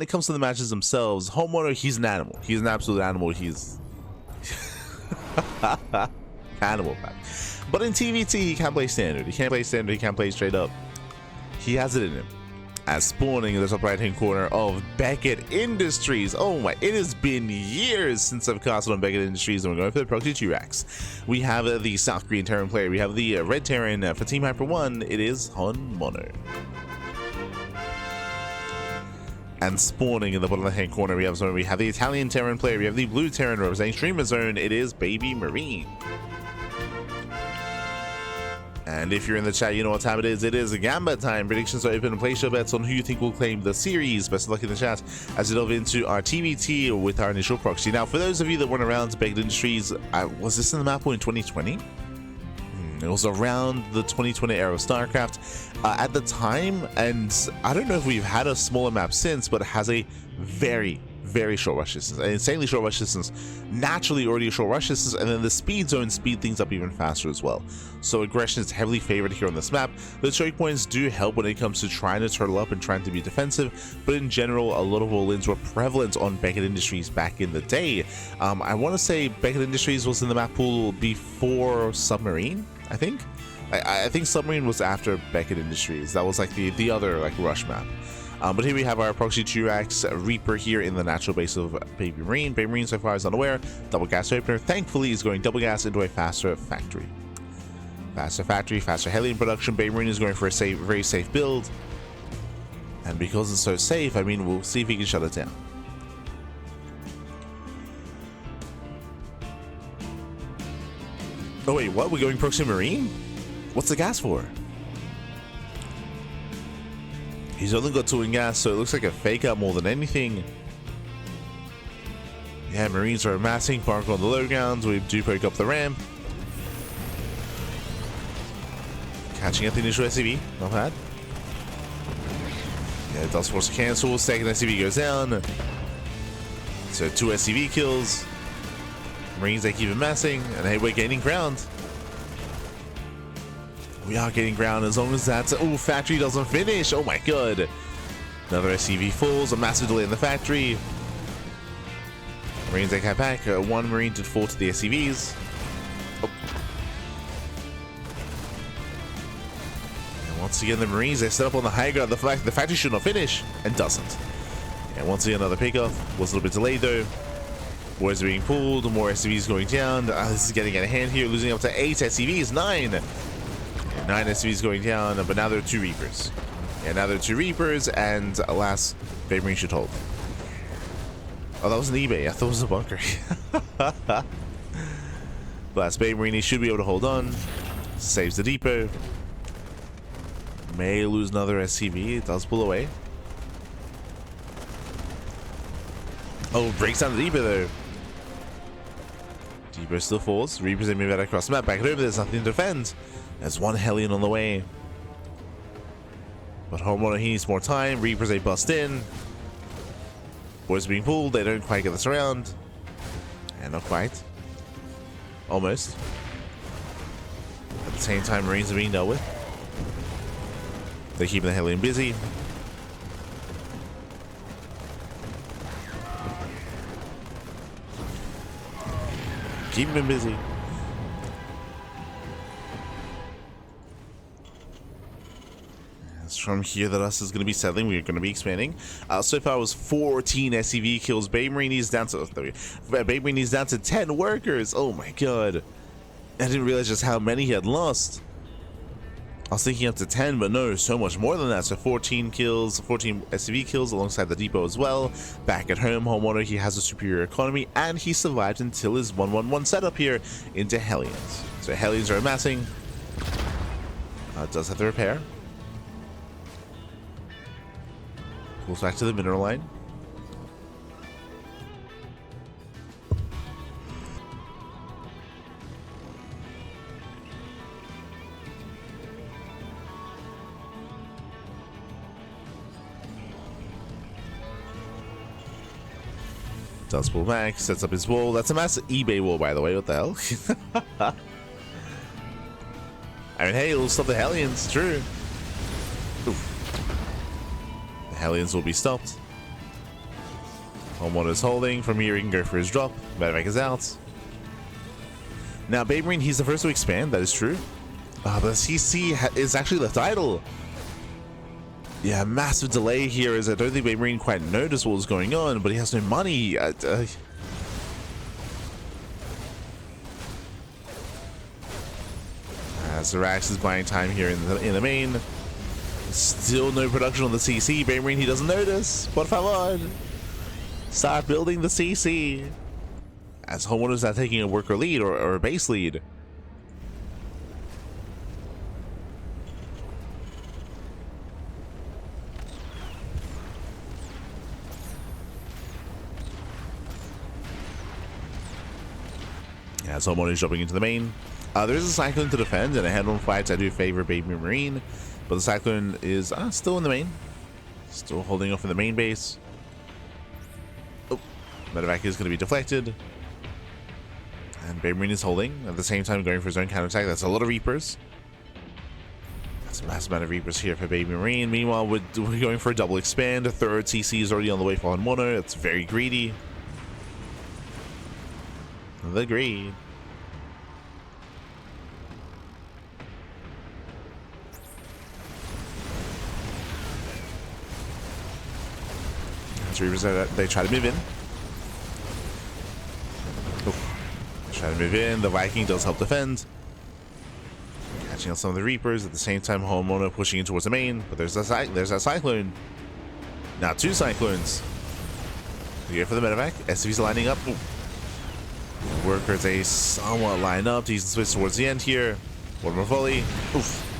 it comes to the matches themselves, HonMonO, he's an animal. He's an absolute animal. He's animal, man. But in TvT, he can't play standard. He can't play standard. He can't play straight up. He has it in him. As spawning in the top right hand corner of Beckett Industries. Oh my, it has been years since I've casted on Beckett Industries, and we're going for the proxy 2 racks. We have the South Korean Terran player. We have the Red Terran for Team Hyper 1. It is HonMonO. And spawning in the bottom left hand corner, we have the Italian Terran player. We have the Blue Terran representing Streamer Zone. It is BabyMarine. And if you're in the chat, you know what time it is. It is Gamba time. Predictions are open and play show bets on who you think will claim the series. Best of luck in the chat as we delve into our TvT with our initial proxy. Now, for those of you that weren't around Beckett Industries, was this in the map pool in 2020? It was around the 2020 era of StarCraft at the time, and I don't know if we've had a smaller map since, but it has a very short rush distance, an insanely short rush distance, naturally already a short rush distance, and then the speed zone speed things up even faster as well. So aggression is heavily favored here on this map. The choke points do help when it comes to trying to turtle up and trying to be defensive, but in general, a lot of all-ins were prevalent on Beckett Industries back in the day. I want to say Beckett Industries was in the map pool before Submarine, I think. I think Submarine was after Beckett Industries. That was like the other like rush map. But here we have our proxy 2 racks Reaper here in the natural base of BabyMarine. BabyMarine so far is unaware. Double gas opener. Thankfully, is going double gas into a faster factory. Faster factory, faster Hellion production. BabyMarine is going for a very safe build. And because it's so safe, I mean, we'll see if he can shut it down. Oh wait, what? We're going proxy Marine? What's the gas for? He's only got 2 in gas, so it looks like a fake out more than anything. Yeah, Marines are amassing, park on the low grounds. We do poke up the ramp. Catching at the initial SCV, not bad. Yeah, it does force a cancel. Second SCV goes down. So 2 SCV kills. Marines, they keep amassing, and hey, we're gaining ground. We are getting ground as long as that's... Oh, factory doesn't finish. Oh my god. Another SCV falls. A massive delay in the factory. Marines, they come back. 1 Marine did fall to the SCVs. Oh. And once again, the Marines, they set up on the high ground. The factory should not finish, and doesn't. And once again, another pickoff. Was a little bit delayed though. Boys are being pulled. More SCVs going down. This is getting out of hand here. Losing up to 8 SCVs. 9. 9 SCVs going down, but now there are 2 Reapers. Yeah, now there are 2 Reapers, and alas, BabyMarine should hold. Oh, that was an eBay. I thought it was a bunker. Last BabyMarine, he should be able to hold on. Saves the depot. May lose another SCV. It does pull away. Oh, breaks down the depot though. Depot still falls. Reapers aiming better across the map. Back it over. There's nothing to defend. There's 1 Hellion on the way. But HonMonO, he needs more time. Reapers, they bust in. Boys are being pulled. They don't quite get this around. And not quite. Almost. At the same time, Marines are being dealt with. They're keeping the Hellion busy. Keeping him busy. From here that us is going to be settling. We're going to be expanding. So far it was 14 SCV kills. BabyMarine is down to BabyMarine is down to 10 workers. Oh my god, I didn't realize just how many he had lost. I was thinking up to 10, but no, so much more than that. So 14 kills, 14 SCV kills alongside the depot as well. Back at home, HonMonO, he has a superior economy, and he survived until his 1-1-1 setup here into Hellions. So Hellions are amassing. Does have to repair. Pulls back to the mineral line. Does pull back, sets up his wall. That's a massive eBay wall, by the way. What the hell? I mean, hey, it'll stop the Hellions. True. Oof. The Hellions will be stopped. HonMonO is holding. From here, he can go for his drop. Medevac is out. Now, BabyMarine, he's the first to expand. That is true. But CC is actually left idle. Yeah, massive delay here, as I don't think BabyMarine quite noticed what was going on, but he has no money. As Zerax is buying time here in the main. Still no production on the CC. BabyMarine, he doesn't notice. Por favor. Start building the CC. As HonMonO is not taking a worker lead or a base lead. As HonMonO is jumping into the main. There is a Cyclone to defend, and a head-on fights I do favor BabyMarine, but the Cyclone is still in the main. Still holding off in the main base. Oh, Medevac is going to be deflected. And BabyMarine is holding, at the same time going for his own counterattack. That's a lot of Reapers. That's a massive amount of Reapers here for BabyMarine. Meanwhile, we're going for a double expand. A third CC is already on the way for HonMonO. It's very greedy. The greed. Reapers, they try to move in. Try to move in. The Viking does help defend. Catching on some of the Reapers. At the same time, HonMonO pushing in towards the main. But there's that Cyclone. Now 2 Cyclones. Here for the Medevac. SCV's lining up. Ooh. Workers, they somewhat line up. Decent switch towards the end here. One more volley. Oof.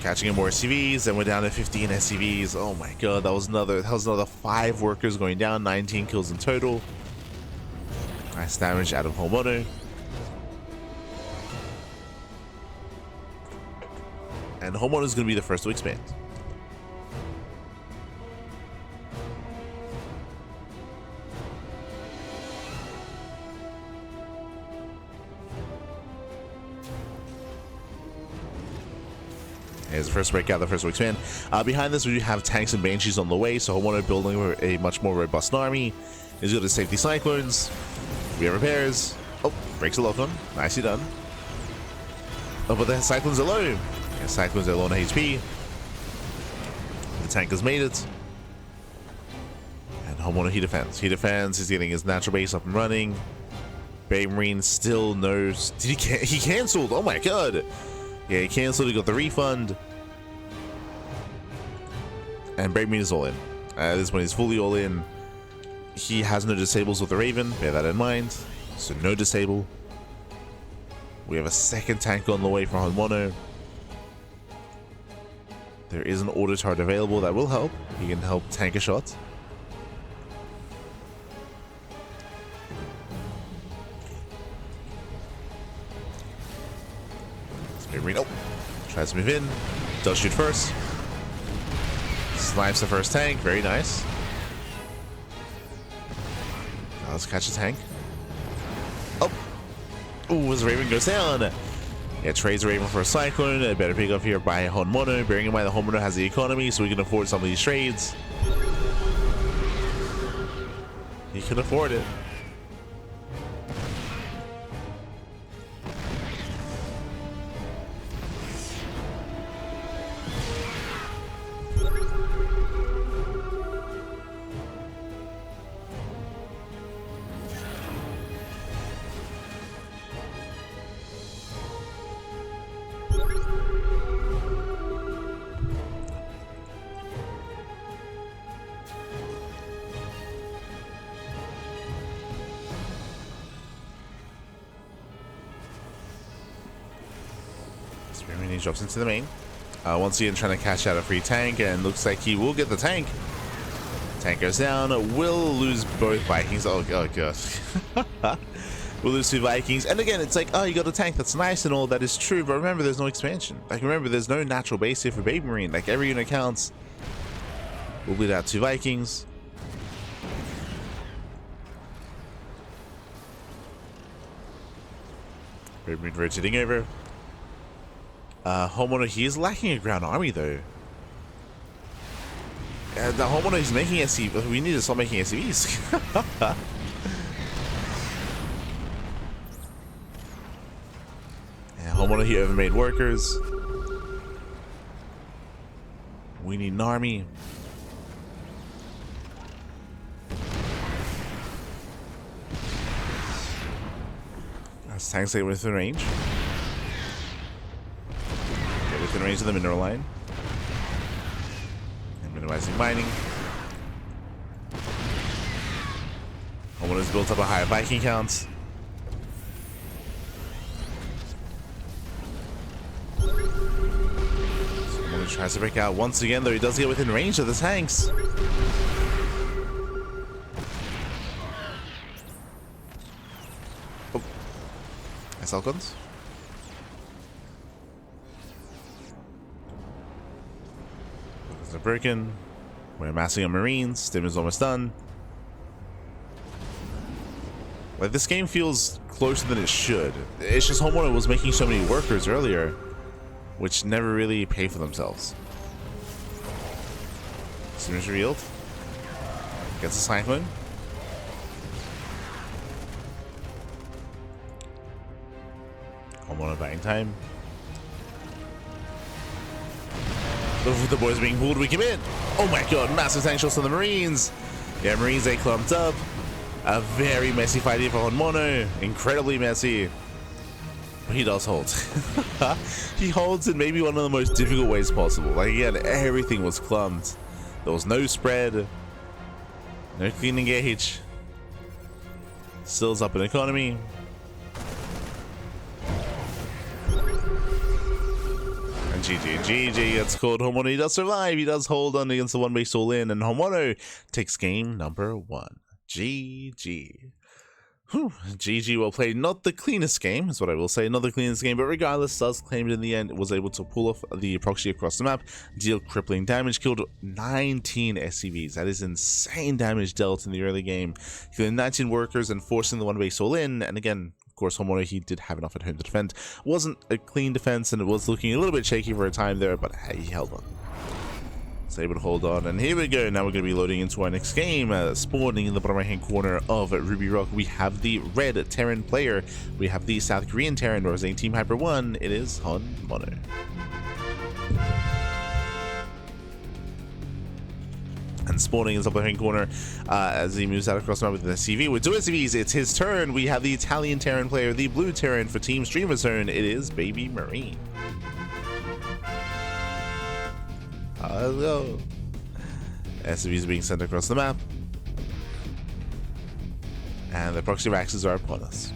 Catching in more SCVs, and we're down to 15 SCVs. Oh my god, that was another 5 workers going down, 19 kills in total. Nice damage out of HonMonO. And HonMonO is going to be the first to expand. Here's the first breakout, the first to expand. Behind this, we have tanks and banshees on the way, so HonMonO building a much more robust army. He's going to save these Cyclones. We have repairs. Oh, breaks a lock-on. Nicely done. Oh, but the Cyclones are low. Yeah, Cyclones are low on HP. The tank has made it. And HonMonO, he defends. He defends. He's getting his natural base up and running. BabyMarine still knows. He canceled. Oh my god. Yeah, he canceled. He got the refund. And BabyMarine is all in. This one is fully all in. He has no disables with the Raven. Bear that in mind. So no disable. We have a second tank on the way for HonMonO. There is an auto turret available that will help. He can help tank a shot. Oh, tries to move in. Does shoot first. Snipes the first tank. Very nice. Now let's catch a tank. Oh. Ooh, his Raven goes down. Yeah, trades Raven for a Cyclone. A better pick up here by HonMonO. Bearing in mind that HonMonO has the economy, so we can afford some of these trades. He can afford it. He drops into the main. Once again, trying to cash out a free tank, and looks like he will get the tank. Tank goes down. Will lose both Vikings. Oh god. We'll lose 2 Vikings. And again, it's like, oh, you got a tank. That's nice and all. That is true. But remember, there's no expansion. Like, remember, there's no natural base here for BabyMarine. Like, every unit counts. We'll bleed out 2 Vikings. BabyMarine rotating over. HonMonO, he is lacking a ground army though. The HonMonO is making SCV. We need to stop making SCVs. Yeah, HonMonO here overmade workers. We need an army. As tanks get within range. Get within range of the mineral line. And minimizing mining. HonMonO has built up a higher Viking count. HonMonO tries to break out once again, though he does get within range of the tanks. Falcons. They're broken. We're amassing our Marines. Stim is almost done. Like, this game feels closer than it should. It's just HonMonO was making so many workers earlier, which never really pay for themselves. Stim is revealed. Gets a cyclone. HonMonO buying time. The boys being pulled, we commit. Oh my god, massive tank shots on the Marines. Yeah, Marines, they clumped up. A very messy fight here for HonMonO. Incredibly messy. But he does hold. He holds in maybe one of the most difficult ways possible. Like, again, everything was clumped. There was no spread. No clean engage. Stills up an economy. GG, it's called HonMonO. He does survive. He does hold on against the one base all in, and HonMonO takes game number 1. GG. Whew. GG well played. Not the cleanest game, is what I will say. Not the cleanest game, but regardless, does claim it in the end. Was able to pull off the proxy across the map, deal crippling damage, killed 19 SCVs. That is insane damage dealt in the early game. Killing 19 workers and forcing the one base all in, and again, of course, HonMonO, he did have enough at home to defend. Wasn't a clean defense, and it was looking a little bit shaky for a time there, but hey, he held on. Was able to hold on, and here we go. Now we're going to be loading into our next game. Spawning in the bottom right-hand corner of Ruby Rock, we have the red Terran player. We have the South Korean Terran representing Team Hyper 1. It is HonMonO. And spawning in the upper hand corner as he moves out across the map with the SCV. With 2 SCVs, it's his turn. We have the Italian Terran player, the blue Terran for Team Streamer Zone. It is BabyMarine. Hello. SCVs are being sent across the map. And the proxy axes are upon us.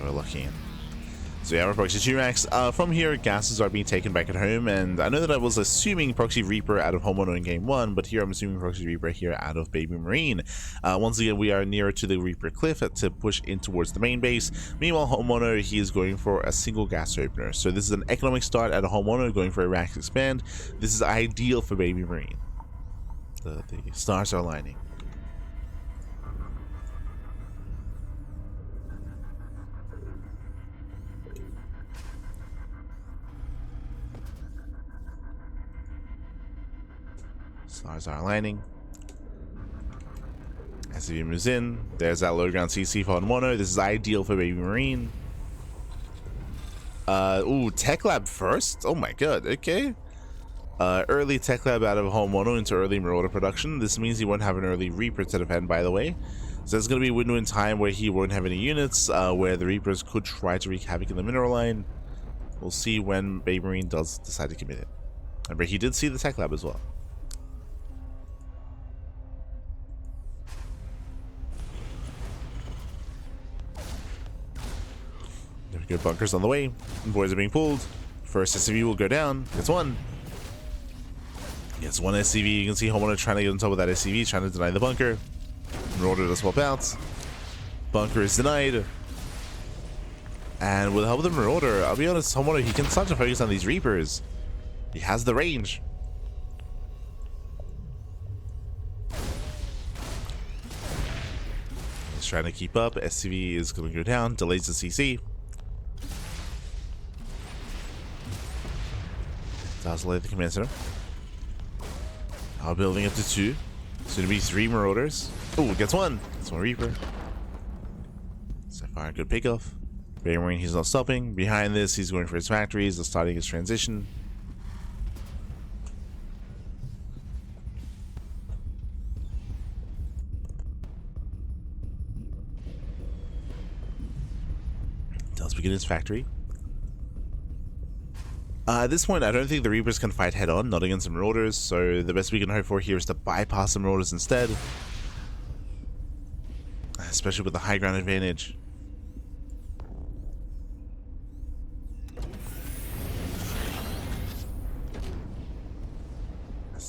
We're looking in. So yeah, we're proxy 2max. From here, gases are being taken back at home, and I know that I was assuming proxy Reaper out of HonMonO in game 1, but here I'm assuming proxy Reaper here out of BabyMarine. Once again, we are nearer to the Reaper cliff to push in towards the main base. Meanwhile, HonMonO, he is going for a single gas opener. So this is an economic start out of HonMonO, going for a rack expand. This is ideal for BabyMarine. The stars are aligning. Stars are aligning. SCV moves in. There's that low ground CC for HonMonO. This is ideal for BabyMarine. Ooh, Tech Lab first? Oh my god, okay. Early Tech Lab out of HonMonO into early Marauder production. This means he won't have an early Reaper to defend, by the way. So there's going to be a window in time where he won't have any units, where the Reapers could try to wreak havoc in the mineral line. We'll see when BabyMarine does decide to commit it. Remember, he did see the Tech Lab as well. Good bunkers on the way. Boys are being pulled. First SCV will go down. Gets one. Gets one SCV. You can see HonMonO trying to get on top of that SCV, trying to deny the bunker. Marauder to swap out. Bunker is denied. And with the help of the Marauder, I'll be honest, HonMonO, he can start to focus on these Reapers. He has the range. He's trying to keep up. SCV is going to go down. Delays the CC. Does delay the command center. Now building up to 2. Soon to be 3 Marauders. Oh, gets 1. Gets 1 Reaper. Sapphire, good pickoff. BabyMarine, he's not stopping. Behind this, he's going for his factories. He's starting his transition. Does begin his factory. At this point, I don't think the Reapers can fight head-on, not against the Marauders, so the best we can hope for here is to bypass the Marauders instead. Especially with the high ground advantage.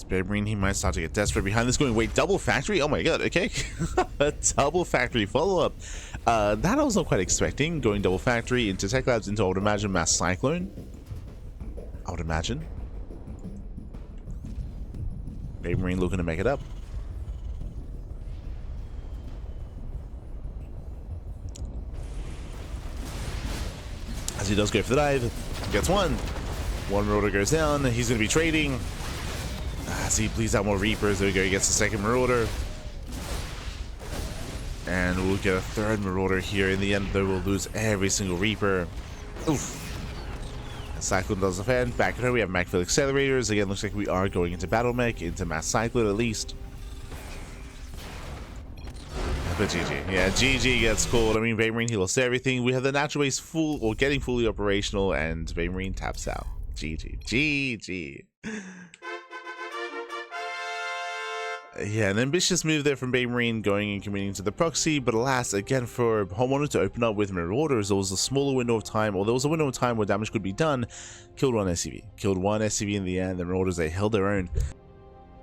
BabyMarine, he might start to get desperate behind this going, wait, double factory? Oh my god, okay. A double factory follow-up. That I was not quite expecting, going double factory into Tech Labs, into, I would imagine, Mass Cyclone. I would imagine. BabyMarine looking to make it up. As he does go for the dive, gets 1. 1 Marauder goes down, he's going to be trading. As he bleeds out more Reapers, there we go, he gets the 2nd Marauder. And we'll get a 3rd Marauder here. In the end, though, we'll lose every single Reaper. Oof. Cyclone does offend. Back at her, we have Macfield Accelerators. Again, looks like we are going into Battle Mech, into Mass Cyclone at least. But GG. Yeah, GG gets called. I mean, BabyMarine, he lost everything. We have the natural base full, or getting fully operational, and BabyMarine taps out. GG. GG. Yeah, an ambitious move there from BabyMarine, going and committing to the proxy, but alas, again, for HonMonO to open up with Marauders, there was a smaller window of time, or there was a window of time where damage could be done. Killed 1 SCV. Killed 1 SCV in the end. The Marauders, they held their own,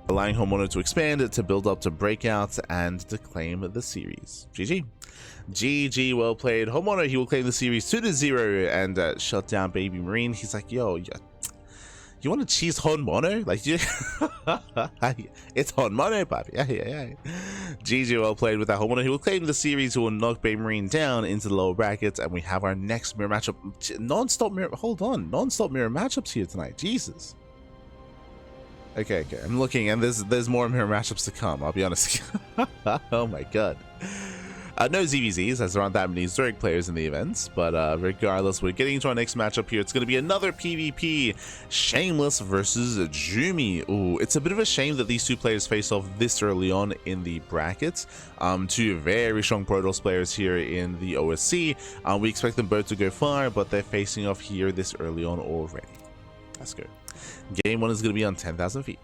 allowing HonMonO to expand, to build up to breakouts, and to claim the series. GG. GG, well played. HonMonO, he will claim the series 2-0 and shut down BabyMarine. He's like, yo, you want to cheese HonMonO? Like, it's HonMonO, papi. Yeah. GG, well played with that. HonMonO, he will claim the series, who will knock BabyMarine down into the lower brackets, and we have our next mirror matchup. Non-stop mirror, hold on, non-stop mirror matchups here tonight. Jesus. Okay, I'm looking, and there's more mirror matchups to come, I'll be honest. Oh my god. No ZVZs, as there aren't that many Zurich players in the events, but regardless, we're getting into our next matchup here. It's going to be another PvP, Shameless versus Jumi. Ooh, it's a bit of a shame that these two players face off this early on in the brackets. Two very strong Protoss players here in the OSC. We expect them both to go far, but they're facing off here this early on already. Let's go. Game 1 is going to be on 10,000 feet.